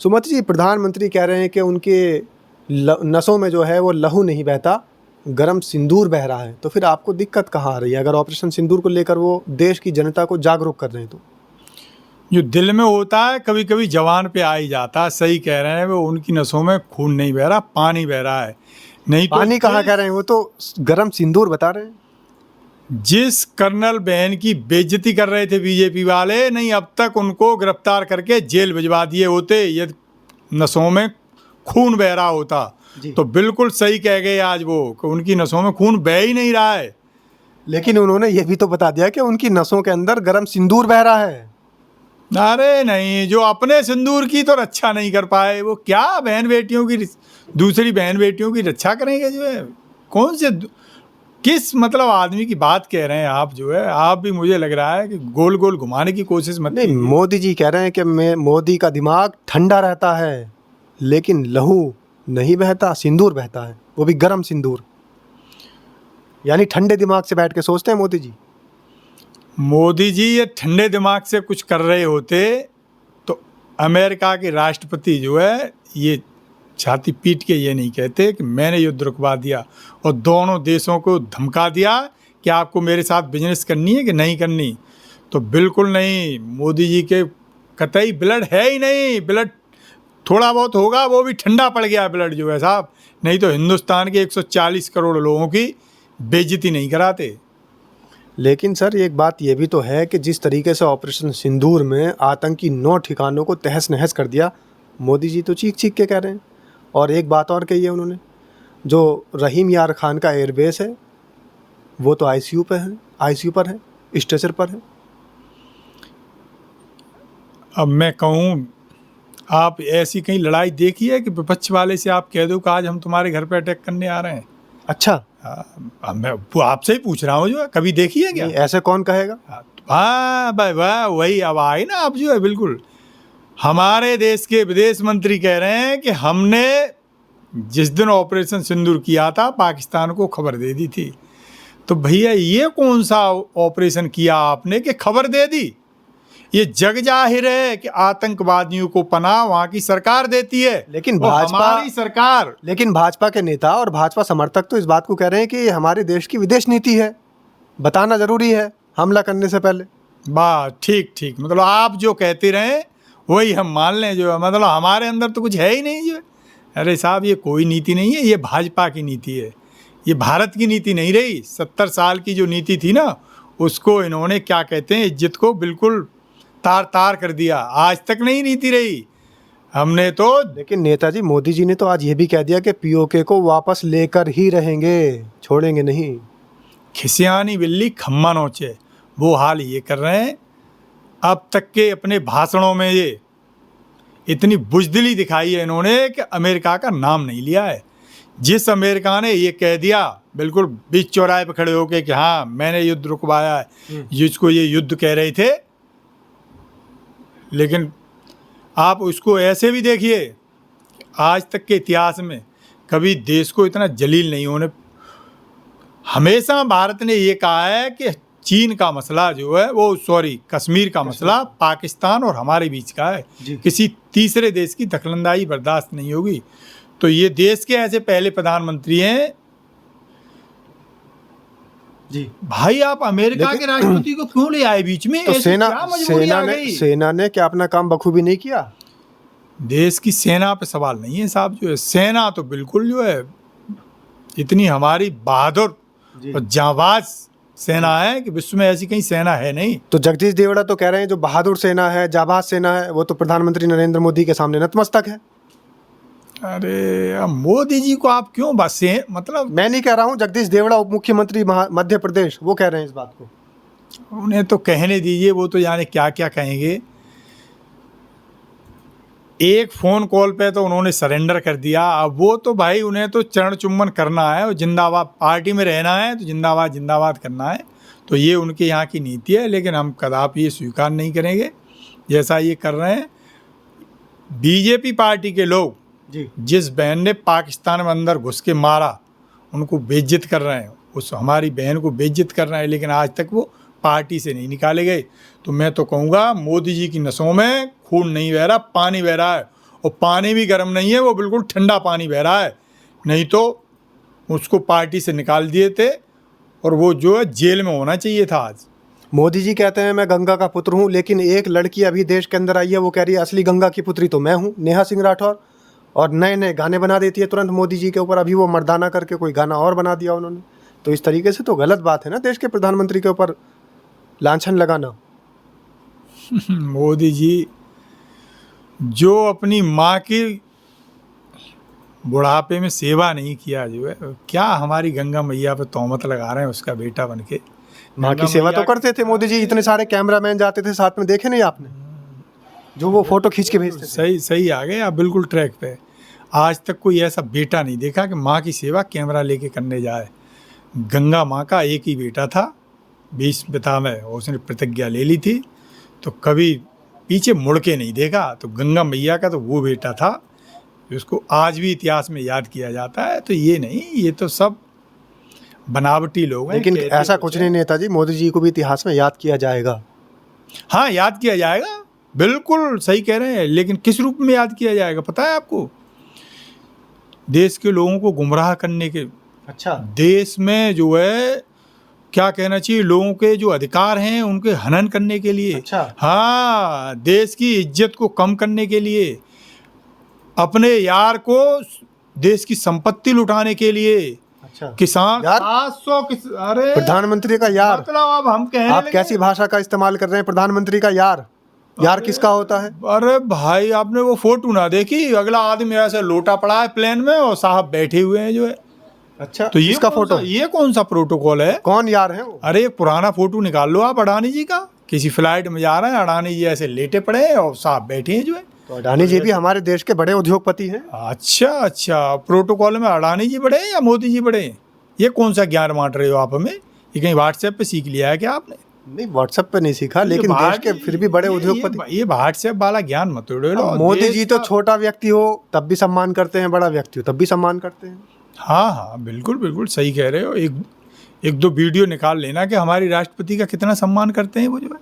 सुमति जी, प्रधानमंत्री कह रहे हैं कि उनके नसों में जो है वो लहू नहीं बहता, गरम सिंदूर बह रहा है। तो फिर आपको दिक्कत कहाँ आ रही है अगर ऑपरेशन सिंदूर को लेकर वो देश की जनता को जागरूक कर रहे हैं तो? जो दिल में होता है कभी कभी जवान पे आ ही जाता है। सही कह रहे हैं, वो उनकी नसों में खून नहीं बह रहा, पानी बह रहा है। नहीं तो पानी कहाँ कह रहे हैं, वो तो गरम सिंदूर बता रहे हैं। जिस कर्नल बहन की बेइज्जती कर रहे थे बीजेपी वाले, नहीं अब तक उनको गिरफ्तार करके जेल भिजवा दिए होते यदि नसों में खून बह रहा होता। तो बिल्कुल सही कह गए आज वो कि उनकी नसों में खून बह ही नहीं रहा है। लेकिन उन्होंने ये भी तो बता दिया कि उनकी नसों के अंदर गरम सिंदूर बह रहा है। अरे नहीं, जो अपने सिंदूर की तो रक्षा नहीं कर पाए, वो क्या बहन बेटियों की, दूसरी बहन बेटियों की रक्षा करेंगे? जो है कौन से किस मतलब आदमी की बात कह रहे हैं आप? जो है आप भी, मुझे लग रहा है कि गोल गोल घुमाने की कोशिश मत नहीं, कीजिए। मोदी जी कह रहे हैं कि मोदी का दिमाग ठंडा रहता है लेकिन लहू नहीं बहता, सिंदूर बहता है, वो भी गरम सिंदूर। यानी ठंडे दिमाग से बैठ के सोचते हैं मोदी जी। मोदी जी ये ठंडे दिमाग से कुछ कर रहे होते तो अमेरिका के राष्ट्रपति जो है ये छाती पीट के ये नहीं कहते कि मैंने युद्ध रुकवा दिया और दोनों देशों को धमका दिया कि आपको मेरे साथ बिजनेस करनी है कि नहीं करनी। तो बिल्कुल नहीं, मोदी जी के कतई ब्लड है ही नहीं। ब्लड थोड़ा बहुत होगा, वो भी ठंडा पड़ गया ब्लड जो है साहब, नहीं तो हिंदुस्तान के 140 करोड़ लोगों की बेइज्जती नहीं कराते। लेकिन सर एक बात ये भी तो है कि जिस तरीके से ऑपरेशन सिंदूर में आतंकी 9 ठिकानों को तहस नहस कर दिया, मोदी जी तो चीख चीख के कह रहे हैं। और एक बात और कही है उन्होंने, जो रहीम यार खान का एयरबेस है वो तो आईसीयू पर है, स्ट्रेचर पर है। अब मैं कहूँ, आप ऐसी कहीं लड़ाई देखी है कि विपक्ष वाले से आप कह दो कि आज हम तुम्हारे घर पे अटैक करने आ रहे हैं? अच्छा, अब मैं आपसे ही पूछ रहा हूँ, जो है कभी देखी है क्या? ऐसे कौन कहेगा? हाँ भाई वाह, वही अब आए ना आप। जो है बिल्कुल हमारे देश के विदेश मंत्री कह रहे हैं कि हमने जिस दिन ऑपरेशन सिंदूर किया था पाकिस्तान को खबर दे दी थी। तो भैया ये कौन सा ऑपरेशन किया आपने कि खबर दे दी? ये जग जाहिर है कि आतंकवादियों को पनाह वहाँ की सरकार देती है, लेकिन हमारी सरकार। लेकिन भाजपा के नेता और भाजपा समर्थक तो इस बात को कह रहे हैं कि ये हमारे देश की विदेश नीति है, बताना जरूरी है हमला करने से पहले। वाह, ठीक ठीक, मतलब आप जो कहते रहे वही हम मान लें। जो मतलब हमारे अंदर तो कुछ है ही नहीं। जो अरे साहब, ये कोई नीति नहीं है, ये भाजपा की नीति है, ये भारत की नीति नहीं रही। 70 साल की जो नीति थी ना, उसको इन्होंने क्या कहते हैं, इज्जत को बिल्कुल तार तार कर दिया। आज तक नहीं नीति रही हमने तो। लेकिन नेताजी मोदी जी ने तो आज ये भी कह दिया कि पीओके को वापस लेकर ही रहेंगे, छोड़ेंगे नहीं। खिसियानी बिल्ली खम्मा नोचे, वो हाल ये कर रहे हैं। अब तक के अपने भाषणों में ये इतनी बुजदिली दिखाई है इन्होंने कि अमेरिका का नाम नहीं लिया है। जिस अमेरिका ने ये कह दिया बिल्कुल बीच चौराहे पर खड़े होके कि हाँ मैंने युद्ध रुकवाया है, जिसको ये युद्ध कह रहे थे। लेकिन आप उसको ऐसे भी देखिए, आज तक के इतिहास में कभी देश को इतना जलील नहीं होने। हमेशा भारत ने ये कहा है कि चीन का मसला जो है वो कश्मीर का मसला पाकिस्तान और हमारे बीच का है, किसी तीसरे देश की दखलंदाजी बर्दाश्त नहीं होगी। तो ये देश के ऐसे पहले प्रधानमंत्री हैं जी भाई, आप अमेरिका के राष्ट्रपति को क्यों ले आए बीच में? तो सेना ने क्या अपना काम बखूबी नहीं किया? देश की सेना पे सवाल नहीं है साहब। जो है सेना तो बिल्कुल जो है इतनी हमारी बहादुर और जांबाज सेना है कि विश्व में ऐसी कहीं सेना है नहीं। तो जगदीश देवड़ा तो कह रहे हैं जो बहादुर सेना है, जांबाज सेना है, वो तो प्रधानमंत्री नरेंद्र मोदी के सामने नतमस्तक है। अरे अब मोदी जी को आप क्यों बस मतलब? मैं नहीं कह रहा हूँ, जगदीश देवड़ा उप मुख्यमंत्री मध्य प्रदेश, वो कह रहे हैं इस बात को। उन्हें तो कहने दीजिए, वो तो जाने क्या क्या कहेंगे। एक फ़ोन कॉल पे तो उन्होंने सरेंडर कर दिया। अब वो तो भाई उन्हें तो चरण चुम्बन करना है और जिंदाबाद, पार्टी में रहना है तो जिंदाबाद जिंदाबाद करना है। तो ये उनके यहाँ की नीति है, लेकिन हम कदापि ये स्वीकार नहीं करेंगे जैसा ये कर रहे हैं बीजेपी पार्टी के लोग। जिस बहन ने पाकिस्तान में अंदर घुस के मारा, उनको बेइज्जत कर रहे हैं, उस हमारी बहन को बेइज्जत कर रहे हैं, लेकिन आज तक वो पार्टी से नहीं निकाले गए। तो मैं तो कहूँगा मोदी जी की नसों में खून नहीं बह रहा, पानी बह रहा है। और पानी भी गर्म नहीं है, वो बिल्कुल ठंडा पानी बह रहा है। नहीं तो उसको पार्टी से निकाल दिए थे और वो जो है जेल में होना चाहिए था आज। मोदी जी कहते हैं मैं गंगा का पुत्र हूँ, लेकिन एक लड़की अभी देश के अंदर आई है, वो कह रही है असली गंगा की पुत्री तो मैं हूँ, नेहा सिंह राठौर, और नए नए गाने बना देती है तुरंत मोदी जी के ऊपर। अभी वो मर्दाना करके कोई गाना और बना दिया उन्होंने। तो इस तरीके से तो गलत बात है ना, देश के प्रधानमंत्री के ऊपर लांछन लगाना। मोदी जी जो अपनी माँ की बुढ़ापे में सेवा नहीं किया, जो है क्या हमारी गंगा मैया पे तोहमत लगा रहे हैं उसका बेटा बन के। माँ की सेवा तो करते थे मोदी जी, इतने सारे कैमरामैन जाते थे साथ में, देखे नहीं आपने जो वो फोटो खींच के भेजते थे? सही सही आ गए आप, बिल्कुल ट्रैक पे। आज तक कोई ऐसा बेटा नहीं देखा कि माँ की सेवा कैमरा लेके करने जाए। गंगा माँ का एक ही बेटा था, 20 पिता में उसने प्रतिज्ञा ले ली थी, तो कभी पीछे मुड़ के नहीं देखा। तो गंगा मैया का तो वो बेटा था जिसको आज भी इतिहास में याद किया जाता है। तो ये नहीं, ये तो सब बनावटी लोग हैं। लेकिन ऐसा कुछ नहीं नेताजी, मोदी जी को भी इतिहास में याद किया जाएगा। हाँ, याद किया जाएगा, बिल्कुल सही कह रहे हैं। लेकिन किस रूप में याद किया जाएगा पता है आपको? देश के लोगों को गुमराह करने के। अच्छा, देश में जो है क्या कहना चाहिए, लोगों के जो अधिकार हैं उनके हनन करने के लिए। अच्छा। हाँ, देश की इज्जत को कम करने के लिए, अपने यार को देश की संपत्ति लुटाने के लिए। अच्छा, किसान यार? 700 अरे प्रधानमंत्री का यार, मतलब अब हम कहने आप लगे। कैसी भाषा का इस्तेमाल कर रहे हैं? प्रधानमंत्री का यार, यार किसका होता है? अरे भाई, आपने वो फोटो ना देखी? अगला आदमी ऐसे लोटा पड़ा है प्लेन में और साहब बैठे हुए हैं जो है। अच्छा, तो ये इसका फोटो, ये कौन सा प्रोटोकॉल है? कौन यार है वो? अरे एक पुराना फोटो निकाल लो आप अडानी जी का, किसी फ्लाइट में जा रहे हैं, अडानी जी ऐसे लेटे पड़े हैं और साहब बैठे हैं जो है। तो अडानी जी भी हमारे देश के बड़े उद्योगपति हैं। अच्छा अच्छा, प्रोटोकॉल में अडानी जी बड़े हैं या मोदी जी बड़े हैं? ये कौन सा ज्ञान बांट रहे हो आप हमें? ये कहीं व्हाट्सएप पे सीख लिया है क्या आपने? नहीं, व्हाट्सएप पे नहीं सीखा, लेकिन देश के फिर भी बड़े उद्योगपति। ये व्हाट्सएप वाला ज्ञान मत उड़े लो। मोदी देश जी तो का- छोटा व्यक्ति हो तब भी सम्मान करते हैं, बड़ा व्यक्ति हो तब भी सम्मान करते हैं। हाँ हाँ, बिल्कुल बिल्कुल सही कह रहे हो। एक दो वीडियो निकाल लेना कि हमारी राष्ट्रपति का कितना सम्मान करते हैं वो जो है,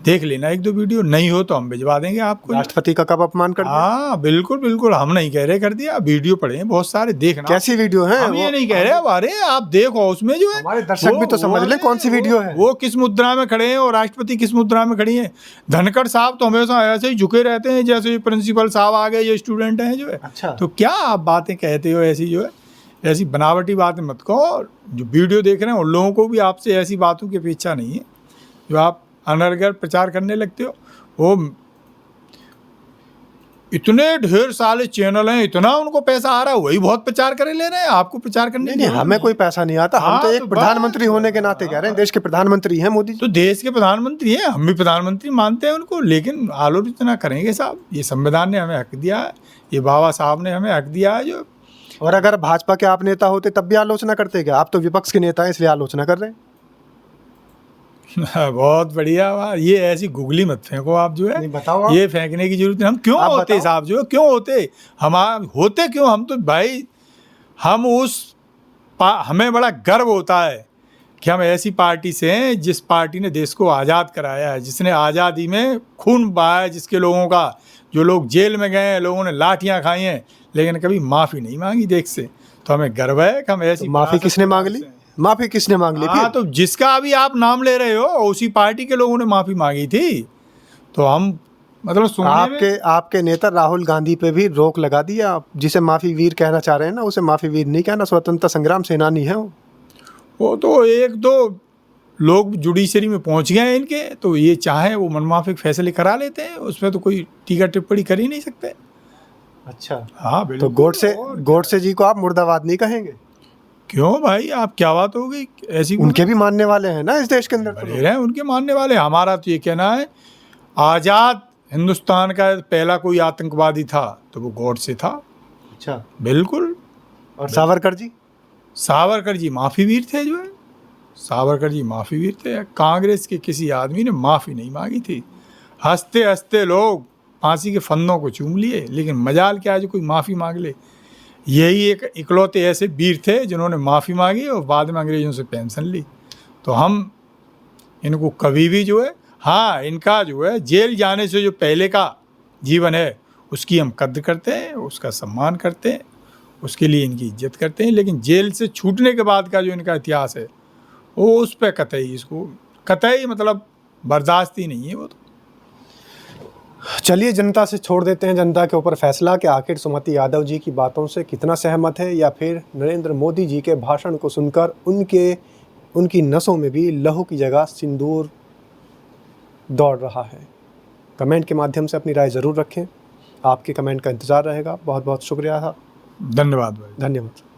देख लेना एक दो वीडियो। नहीं हो तो हम भिजवा देंगे आपको। राष्ट्रपति का कब अपमान कर दिया? हाँ बिल्कुल बिल्कुल, हम नहीं कह रहे कर दिया, वीडियो पड़े हैं बहुत सारे, देखना। कैसी वीडियो है हम वो? ये नहीं कह रहे, अब अरे आप देखो उसमें जो है, हमारे दर्शक भी तो समझ ले कौन सी वीडियो है। वो किस मुद्रा में खड़े हैं और राष्ट्रपति किस मुद्रा में खड़ी हैं। धनखड़ साहब तो हमेशा ऐसे ही झुके रहते हैं जैसे प्रिंसिपल साहब आ गए, ये स्टूडेंट हैं जो है। अच्छा। तो क्या आप बातें कहते हो ऐसी जो है, ऐसी बनावटी बातें मत कहो। जो वीडियो देख रहे हैं उन लोगों को भी आपसे ऐसी बातों की अपेक्षा नहीं है जो आप अनर्गल प्रचार करने लगते हो। वो इतने ढेर सारे चैनल हैं, इतना उनको पैसा आ रहा है, वही बहुत प्रचार करे ले रहे हैं। आपको प्रचार करने नहीं, हमें कोई पैसा नहीं आता, हम हाँ, तो एक तो प्रधानमंत्री होने के नाते कह रहे हैं, देश के प्रधानमंत्री हैं मोदी जी। तो देश के प्रधानमंत्री हैं, हम भी प्रधानमंत्री मानते हैं उनको, लेकिन आलोचना करेंगे साहब। ये संविधान ने हमें हक दिया है, ये बाबा साहब ने हमें हक दिया है जो। और अगर भाजपा के आप नेता होते तब भी आलोचना करते क्या? आप तो विपक्ष के नेता हैं इसलिए आलोचना कर रहे हैं। बहुत बढ़िया बात। ये ऐसी गुगली मत फेंको आप जो है। नहीं, बताओ आप। ये फेंकने की जरूरत नहीं। हम क्यों आप होते बताओ। साहब जो है, क्यों होते हम? होते क्यों? हम तो भाई, हम हमें बड़ा गर्व होता है कि हम ऐसी पार्टी से हैं जिस पार्टी ने देश को आज़ाद कराया है, जिसने आज़ादी में खून बहाया है, जिसके लोगों का, जो लोग जेल में गए हैं, लोगों ने लाठियाँ खाई हैं, लेकिन कभी माफ़ी नहीं मांगी देश से। तो हमें गर्व है कि हम ऐसी माफी किसने मांग ली? माफी किसने मांग ली? हाँ, तो जिसका अभी आप नाम ले रहे हो उसी पार्टी के लोगों ने माफी मांगी थी। तो हम मतलब सुनने में आपके नेता राहुल गांधी पे भी रोक लगा दिया। आप जिसे माफी वीर कहना चाह रहे हैं ना, उसे माफी वीर नहीं कहना, स्वतंत्रता संग्राम सेनानी है वो तो एक दो लोग जुडिशरी में पहुंच गए हैं इनके, तो ये चाहे वो मनमाफिक फैसले करा लेते हैं, उसमें तो कोई टीका टिप्पणी कर ही नहीं सकते। अच्छा, हाँ तो बिल्कुल। गोडसे जी को आप मुर्दाबाद नहीं कहेंगे? क्यों भाई, आप क्या बात हो गई ऐसी? उनके भी मानने वाले हैं ना इस देश के अंदर तो। बड़े हैं उनके मानने वाले। हमारा तो ये कहना है, आज़ाद हिंदुस्तान का पहला कोई आतंकवादी था तो वो गॉडसे था। अच्छा, बिल्कुल। और सावरकर जी? सावरकर जी माफ़ी वीर थे जो है, सावरकर जी माफ़ी वीर थे। कांग्रेस के किसी आदमी ने माफ़ी नहीं मांगी थी। हंसते हंसते लोग फांसी के फंदों को चूम लिए, लेकिन मजाल क्या है जो कोई माफ़ी मांग ले। यही एक इकलौते ऐसे वीर थे जिन्होंने माफ़ी मांगी और बाद में अंग्रेज़ों से पेंशन ली। तो हम इनको कभी भी जो है, हाँ, इनका जो है जेल जाने से जो पहले का जीवन है उसकी हम कद्र करते हैं, उसका सम्मान करते हैं, उसके लिए इनकी इज्जत करते हैं। लेकिन जेल से छूटने के बाद का जो इनका इतिहास है वो उस पर कतई मतलब बर्दाश्त ही नहीं है वो तो। चलिए जनता से छोड़ देते हैं जनता के ऊपर फैसला कि आखिर सुमति यादव जी की बातों से कितना सहमत है, या फिर नरेंद्र मोदी जी के भाषण को सुनकर उनकी नसों में भी लहू की जगह सिंदूर दौड़ रहा है। कमेंट के माध्यम से अपनी राय ज़रूर रखें। आपके कमेंट का इंतज़ार रहेगा। बहुत बहुत शुक्रिया। धन्यवाद भाई। धन्यवाद।